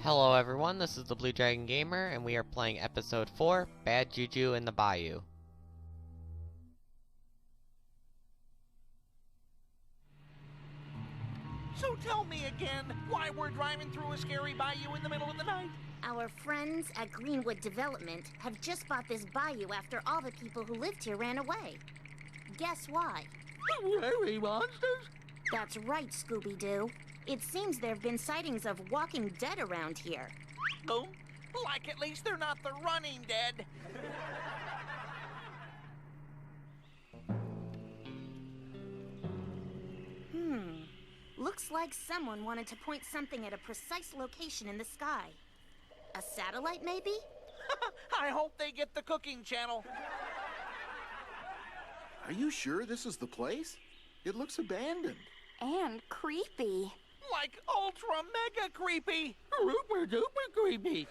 Hello everyone, this is the Blue Dragon Gamer, and we are playing Episode 4, Bad Juju in the Bayou. So tell me again, why we're driving through a scary bayou in the middle of the night? Our friends at Greenwood Development have just bought this bayou after all the people who lived here ran away. Guess why? Prairie monsters? That's right, Scooby-Doo. It seems there have been sightings of walking dead around here. Oh, like at least they're not the running dead. Looks like someone wanted to point something at a precise location in the sky. A satellite, maybe? I hope they get the cooking channel. Are you sure this is the place? It looks abandoned. And creepy. Like ultra mega creepy. Super duper creepy.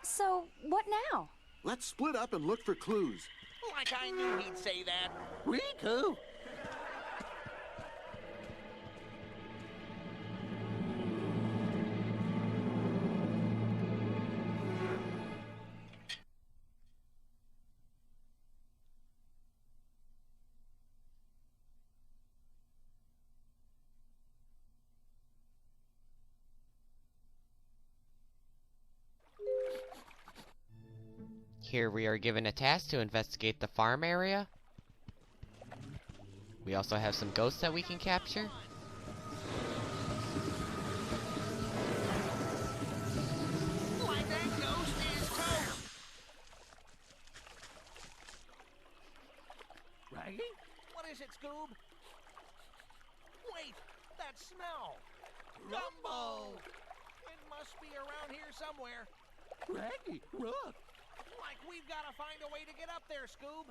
So, what now? Let's split up and look for clues. Like I knew he'd say that. Me too. Here we are given a task to investigate the farm area. We also have some ghosts that we can capture. Like that ghost is toast. Raggy? What is it, Scoob? Wait, that smell. Gumbo! It must be around here somewhere. Raggy, look. Like we've got to find a way to get up there, Scoob.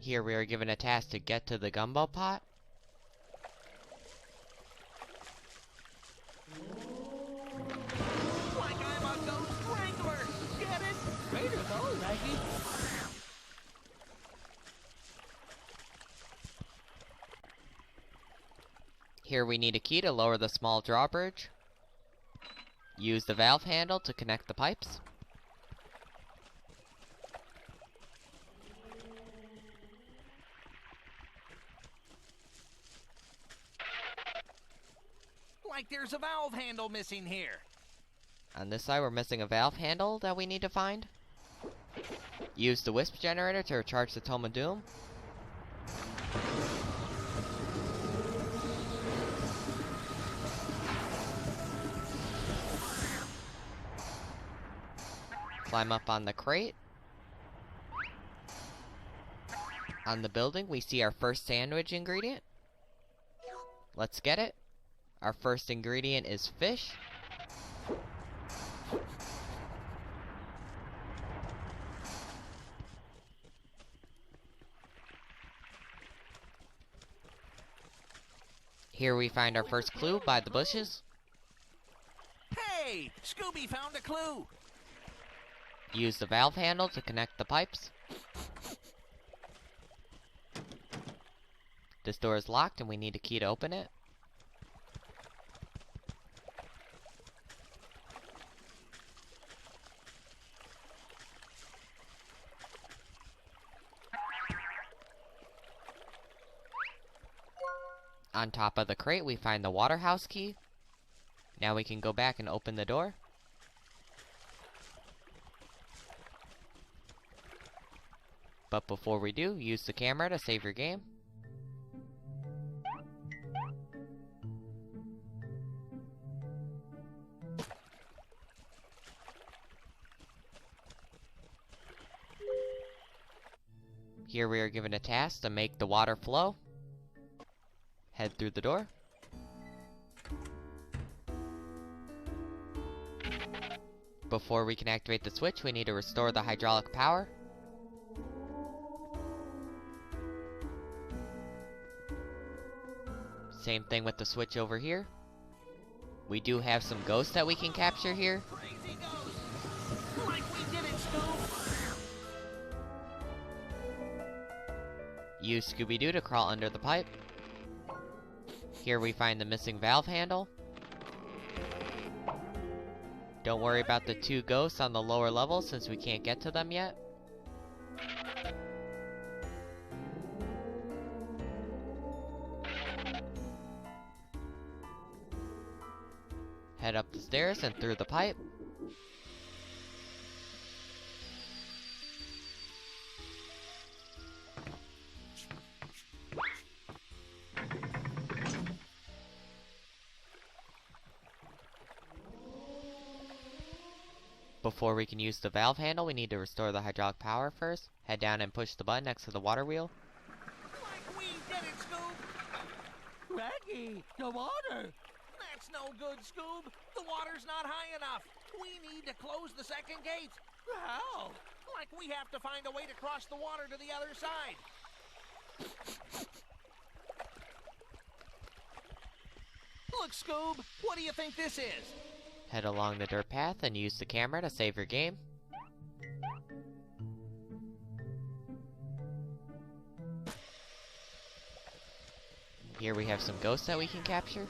Here we are given a task to get to the gumbo pot. Like I'm a ghost wrangler. Get it? Way to go, Raggy. Here we need a key to lower the small drawbridge. Use the valve handle to connect the pipes. Like there's a valve handle missing here. On this side we're missing a valve handle that we need to find. Use the wisp generator to recharge the Tome of Doom. Climb up on the crate. On the building, we see our first sandwich ingredient. Let's get it. Our first ingredient is fish. Here we find our first clue by the bushes. Hey, Scooby found a clue. Use the valve handle to connect the pipes. This door is locked and we need a key to open it. On top of the crate we find the water house key. Now we can go back and open the door. But before we do, use the camera to save your game. Here we are given a task to make the water flow. Head through the door. Before we can activate the switch, we need to restore the hydraulic power. Same thing with the switch over here. We do have some ghosts that we can capture here. Crazy ghost. Like we did it, Scoob. Use Scooby-Doo to crawl under the pipe. Here we find the missing valve handle. Don't worry about the 2 ghosts on the lower level since we can't get to them yet. Head up the stairs and through the pipe. Before we can use the valve handle, we need to restore the hydraulic power first. Head down and push the button next to the water wheel. Like we did it, Scoob! Shaggy, the water! That's no good, Scoob. The water's not high enough. We need to close the second gate. How? Like we have to find a way to cross the water to the other side. Look, Scoob, what do you think this is? Head along the dirt path and use the camera to save your game. Here we have some ghosts that we can capture.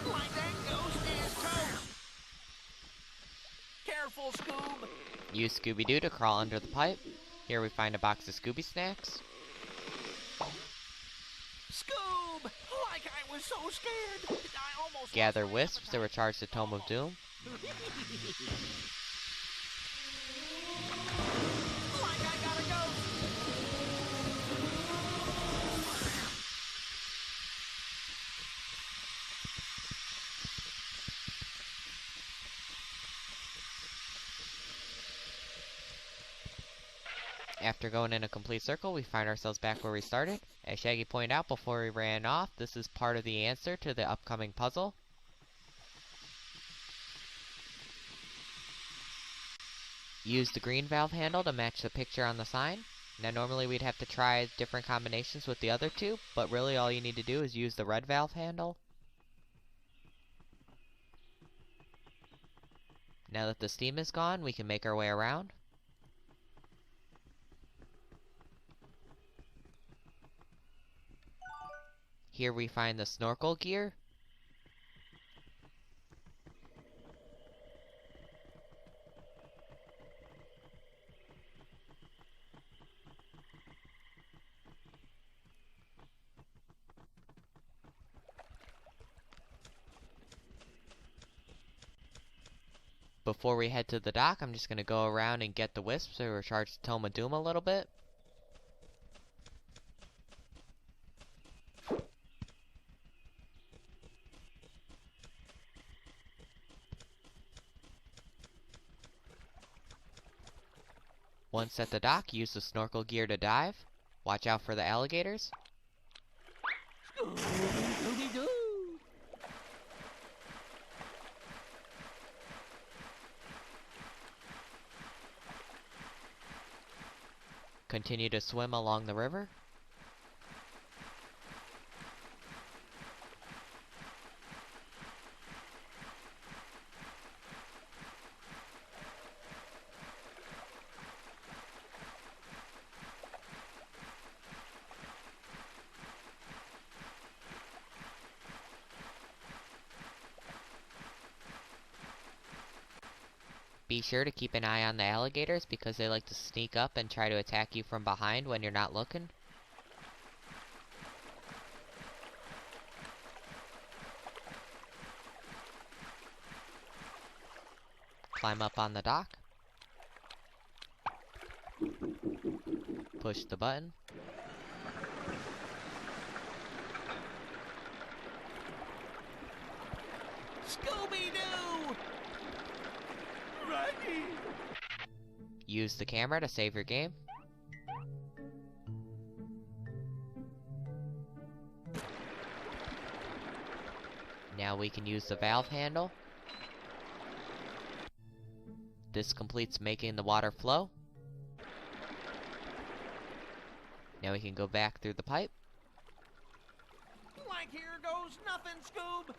Like that ghost is toast. Careful, Scoob. Use Scooby-Doo to crawl under the pipe. Here we find a box of Scooby snacks. Scoob! Like I was so scared. I almost Gather lost my wisps to appetite. recharge the Tome of Doom. Like I gotta go. After going in a complete circle, we find ourselves back where we started. As Shaggy pointed out before we ran off, this is part of the answer to the upcoming puzzle. Use the green valve handle to match the picture on the sign. Now normally we'd have to try different combinations with the other two, but really all you need to do is use the red valve handle. Now that the steam is gone, we can make our way around. Here we find the snorkel gear. Before we head to the dock, I'm just going to go around and get the wisps to recharge the Tome of Doom a little bit. Once at the dock, use the snorkel gear to dive. Watch out for the alligators. Scooby-Doo! Continue to swim along the river. Be sure to keep an eye on the alligators because they like to sneak up and try to attack you from behind when you're not looking. Climb up on the dock. Push the button. Scooby-Doo! Shaggy! Use the camera to save your game. Now we can use the valve handle. This completes making the water flow. Now we can go back through the pipe. Like here goes nothing, Scoob!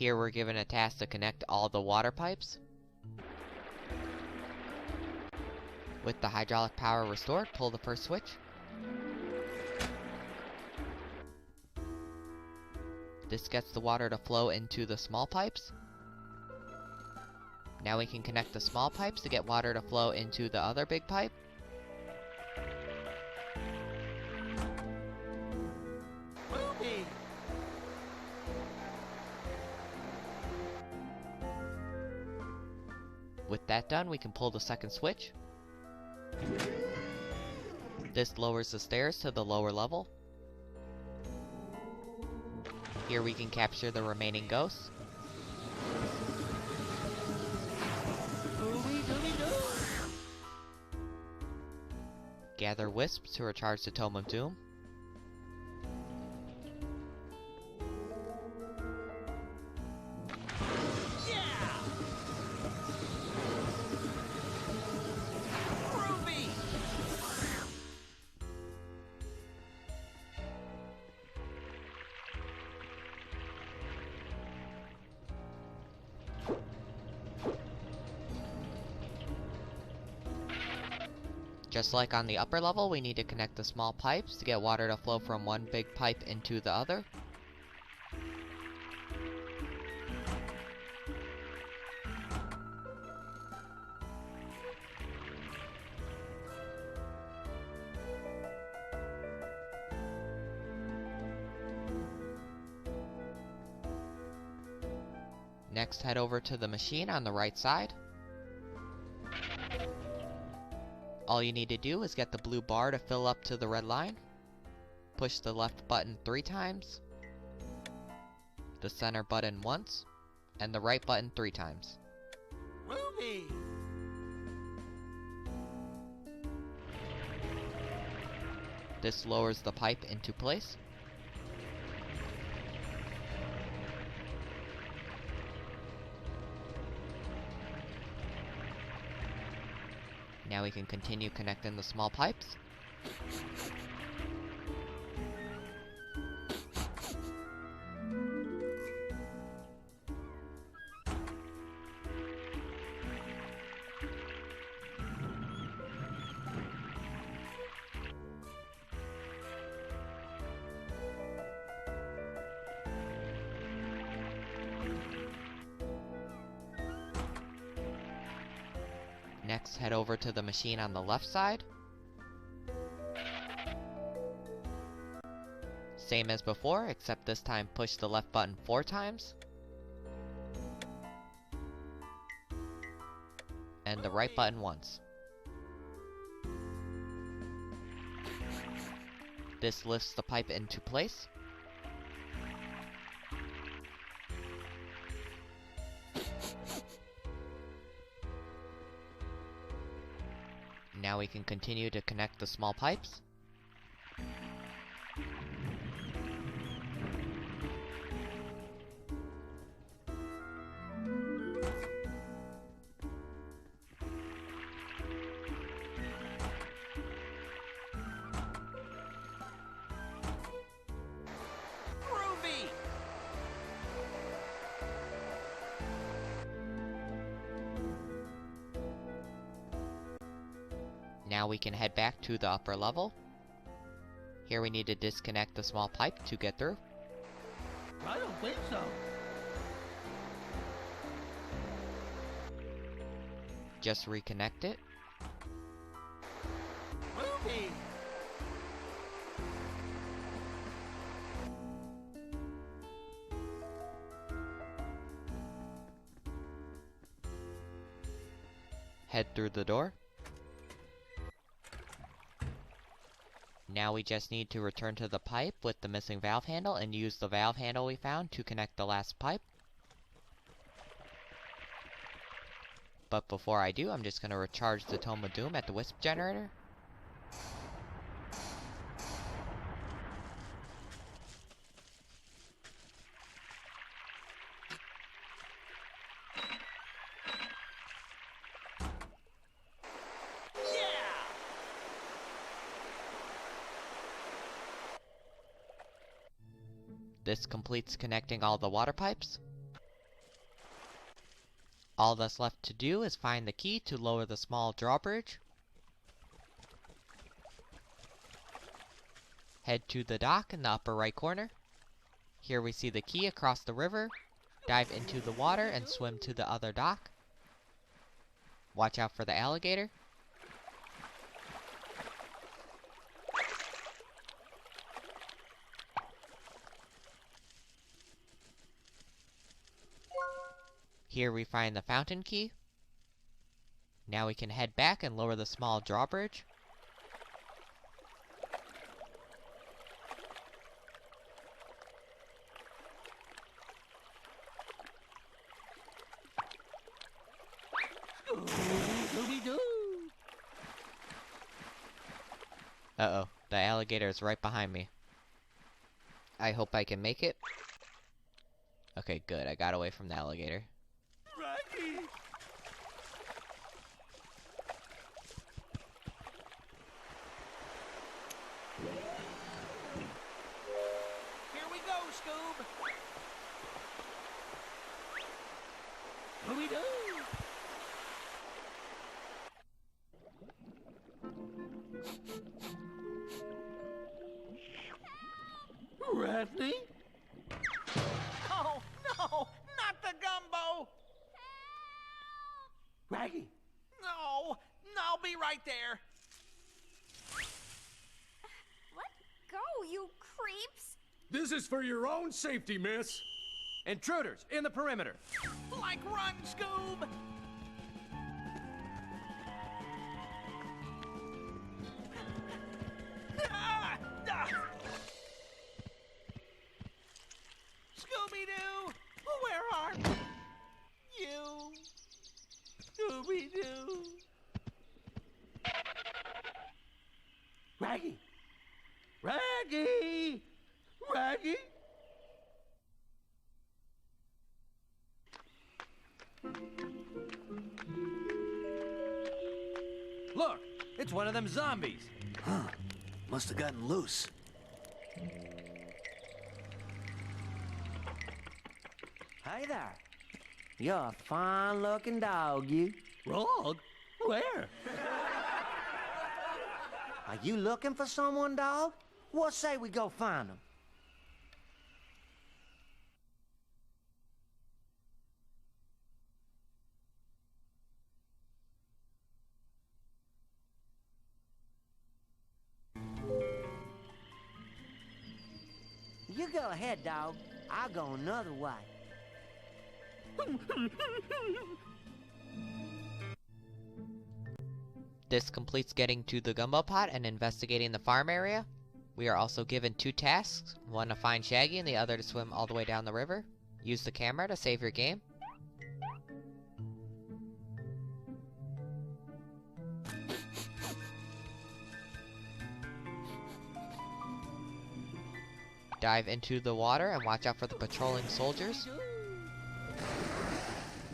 Here we're given a task to connect all the water pipes. With the hydraulic power restored, pull the first switch. This gets the water to flow into the small pipes. Now we can connect the small pipes to get water to flow into the other big pipe. Movie. With that done, we can pull the second switch. This lowers the stairs to the lower level. Here we can capture the remaining ghosts. Scooby-Doo. Gather wisps to recharge the Tome of Doom. Just like on the upper level, we need to connect the small pipes to get water to flow from one big pipe into the other. Next, head over to the machine on the right side. All you need to do is get the blue bar to fill up to the red line. Push the left button 3 times, the center button once, and the right button 3 times. Movie. This lowers the pipe into place. Now we can continue connecting the small pipes. Next, head over to the machine on the left side. Same as before, except this time push the left button 4 times. And the right button once. This lifts the pipe into place. Now we can continue to connect the small pipes. Now we can head back to the upper level. Here we need to disconnect the small pipe to get through. I don't think so. Just reconnect it. Movie. Head through the door. Now we just need to return to the pipe with the missing valve handle and use the valve handle we found to connect the last pipe. But before I do, I'm just going to recharge the Tome of Doom at the wisp generator. This completes connecting all the water pipes. All that's left to do is find the key to lower the small drawbridge. Head to the dock in the upper right corner. Here we see the key across the river. Dive into the water and swim to the other dock. Watch out for the alligator. Here we find the fountain key. Now we can head back and lower the small drawbridge. Scooby-Doo. Uh-oh, the alligator is right behind me. I hope I can make it. Okay, good, I got away from the alligator. Shaggy. Here we go, Scoob. Scooby-Doo. Radley? Oh, no, not the gumbo. Raggy. No, I'll be right there. Let go, you creeps! This is for your own safety, miss. Intruders in the perimeter. Like, run, Scoob. Ah, ah. Scooby-Doo, where are you? Scooby-Doo. Raggy. Raggy. Raggy. Look, it's one of them zombies. Huh. Must have gotten loose. Hey there. You're a fine-looking dog, you. Frog? Where? Are you looking for someone, dog? What say we go find them? You go ahead, dog. I'll go another way. This completes getting to the gumbo pot and investigating the farm area. We are also given 2 tasks, one to find Shaggy and the other to swim all the way down the river. Use the camera to save your game. Dive into the water and watch out for the patrolling soldiers.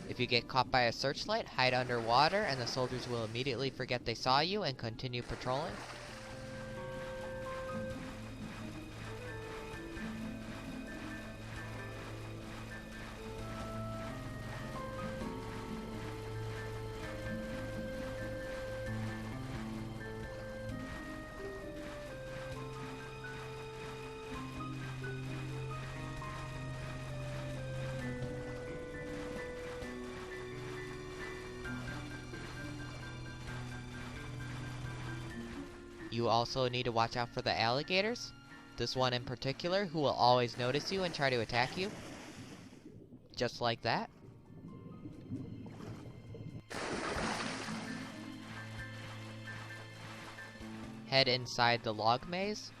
If you get caught by a searchlight, hide underwater and the soldiers will immediately forget they saw you and continue patrolling. You also need to watch out for the alligators. This one in particular, who will always notice you and try to attack you. Just like that. Head inside the log maze.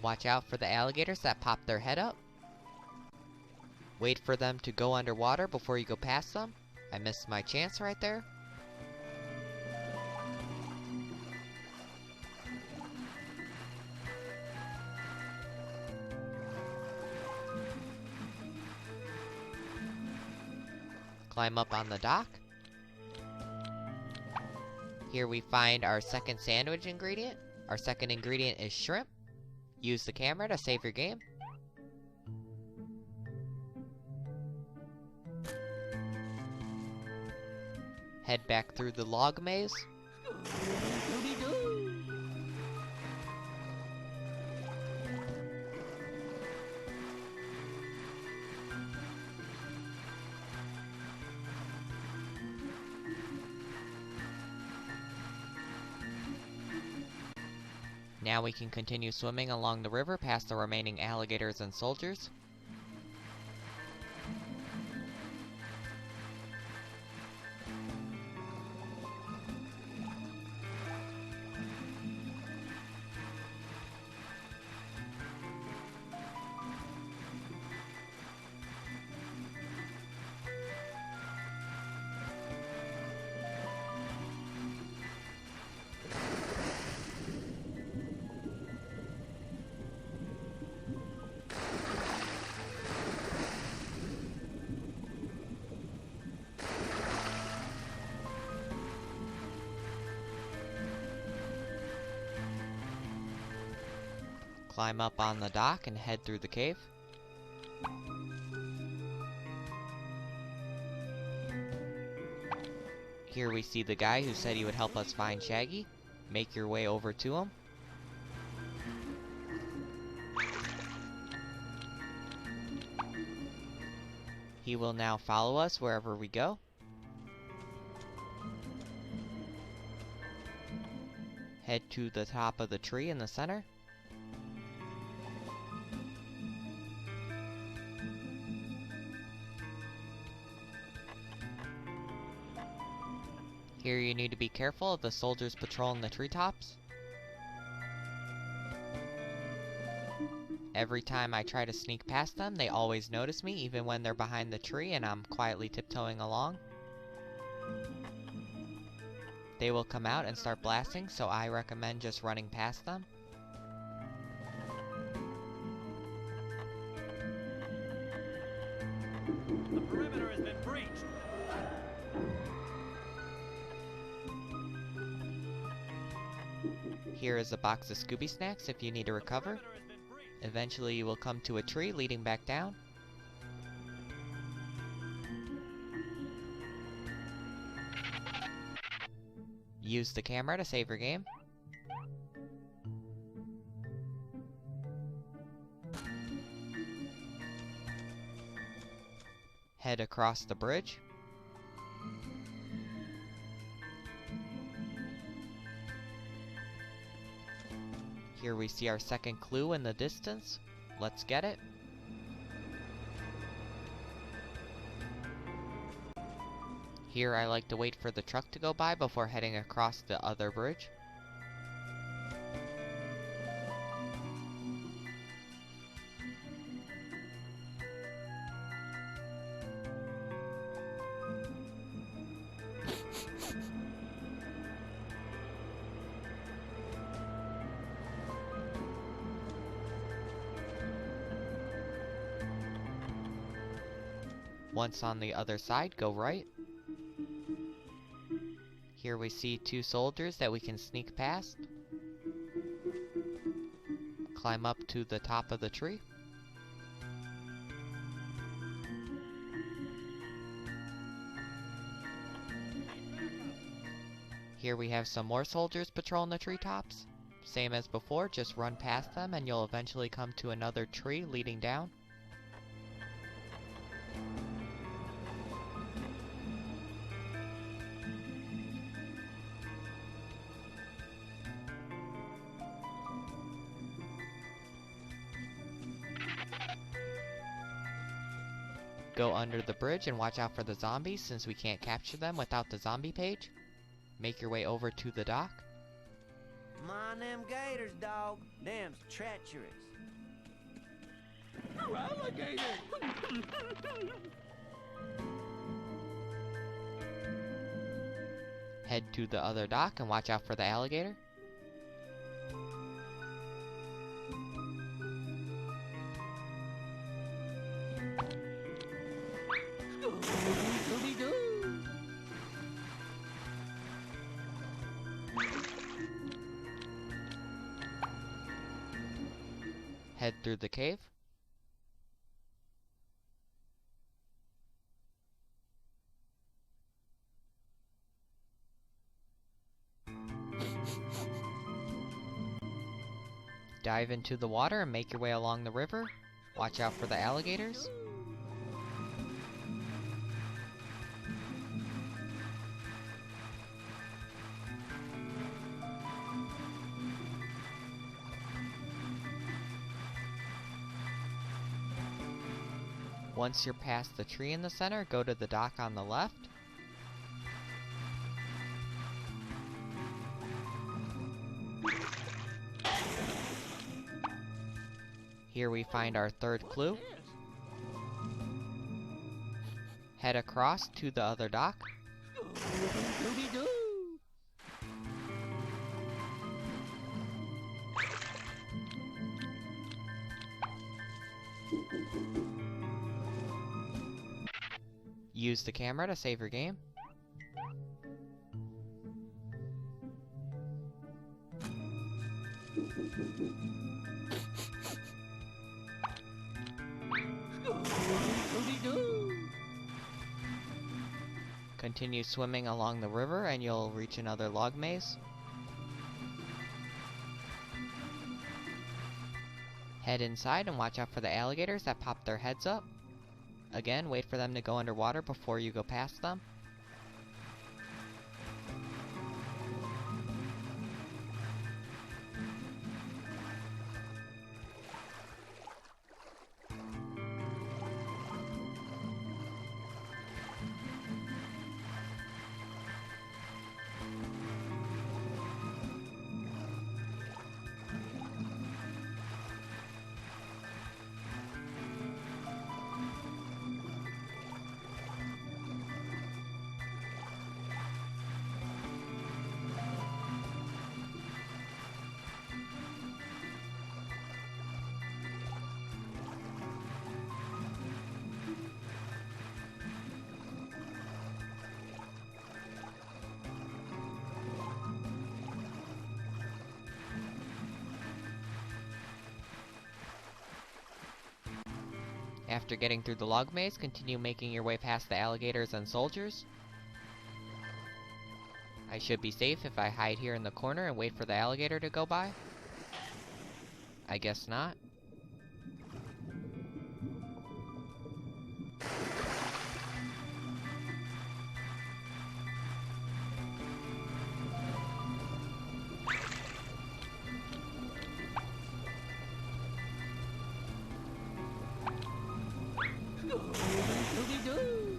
Watch out for the alligators that pop their head up. Wait for them to go underwater before you go past them. I missed my chance right there. Climb up on the dock. Here we find our second sandwich ingredient. Our second ingredient is shrimp. Use the camera to save your game. Head back through the log maze. Scooby-Doo. Now we can continue swimming along the river past the remaining alligators and soldiers. Climb up on the dock and head through the cave. Here we see the guy who said he would help us find Shaggy. Make your way over to him. He will now follow us wherever we go. Head to the top of the tree in the center. Here you need to be careful of the soldiers patrolling the treetops. Every time I try to sneak past them, they always notice me, even when they're behind the tree and I'm quietly tiptoeing along. They will come out and start blasting, so I recommend just running past them. The perimeter has been breached. Here is a box of Scooby snacks if you need to recover. Eventually you will come to a tree leading back down. Use the camera to save your game. Head across the bridge. Here we see our second clue in the distance. Let's get it. Here I like to wait for the truck to go by before heading across the other bridge. Once on the other side, go right. Here we see two soldiers that we can sneak past. Climb up to the top of the tree. Here we have some more soldiers patrolling the treetops. Same as before, just run past them and you'll eventually come to another tree leading down. Go under the bridge and watch out for the zombies since we can't capture them without the zombie page. Make your way over to the dock. Mind them gators, dog. Them's treacherous. Alligator! Head to the other dock and watch out for the alligator. Scooby-Doo! Head through the cave. Dive into the water and make your way along the river. Watch out for the alligators. Once you're past the tree in the center, go to the dock on the left. Here we find our third clue. Head across to the other dock. Scooby-Doo! Use the camera to save your game. Scooby-Doo! Continue swimming along the river and you'll reach another log maze. Head inside and watch out for the alligators that pop their heads up. Again, wait for them to go underwater before you go past them. After getting through the log maze, continue making your way past the alligators and soldiers. I should be safe if I hide here in the corner and wait for the alligator to go by. I guess not. Scooby-Doo!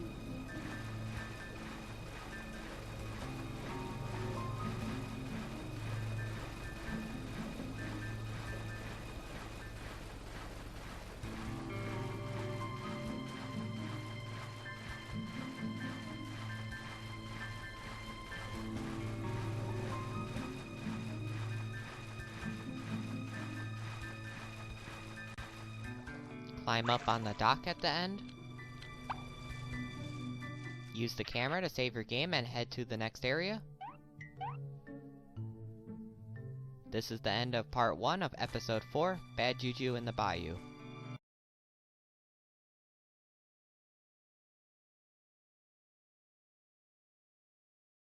Climb up on the dock at the end. Use the camera to save your game and head to the next area. This is the end of part 1 of episode 4, Bad Juju in the Bayou.